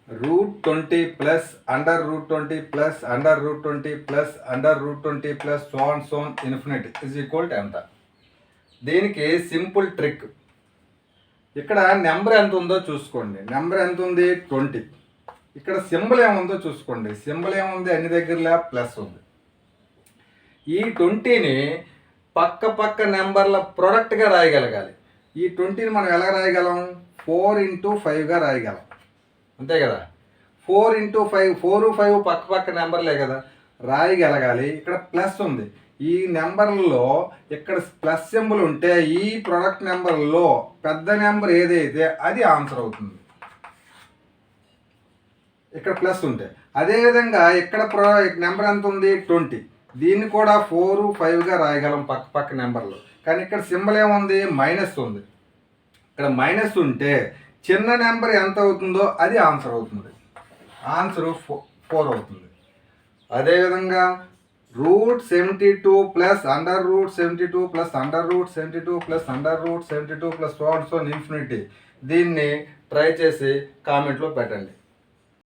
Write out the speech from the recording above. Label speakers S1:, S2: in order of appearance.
S1: √20 plus under √20 plus under √20 plus under √20 plus son infinity is equal to ఎంత? దీనికి simple trick. ఇక్కడ number ఎంత ఉందో చూసుకోండి. నెంబర్ ఎంత ఉంది? 20. ఇక్కడ సింబల్ ఏముందో చూసుకోండి. సింబల్ ఏముంది? అన్ని దగ్గరలో ప్లస్ ఉంది. ఈ 20ని పక్క నెంబర్ల ప్రొడక్ట్గా రాయగలగాలి. ఈ 20ని మనం ఎలా రాయగలం? 4x5గా రాయగలం, అంతే కదా. 4x5, 4, 5 పక్క నెంబర్లే కదా, రాయగలగాలి. ఇక్కడ ప్లస్ ఉంది. ఈ నెంబర్లో ఇక్కడ ప్లస్ సింబల్ ఉంటే ఈ ప్రొడక్ట్ నెంబర్లో పెద్ద నెంబర్ ఏదైతే అది ఆన్సర్ అవుతుంది. ఇక్కడ ప్లస్ ఉంటే అదేవిధంగా ఇక్కడ నెంబర్ ఎంత ఉంది? 20. దీన్ని కూడా 4, 5గా రాయగలం పక్క నెంబర్లు. కానీ ఇక్కడ సింబల్ ఏముంది? మైనస్ ఉంది. ఇక్కడ మైనస్ ఉంటే చిన్న నెంబర్ ఎంత అవుతుందో అది ఆన్సర్ అవుతుంది. ఆన్సర్ 4 అవుతుంది. అదేవిధంగా √72 plus under √72 plus under √72 plus under √72 plus సోన్ ఇన్ఫినిటీ. దీన్ని ట్రై చేసి కామెంట్లో పెట్టండి.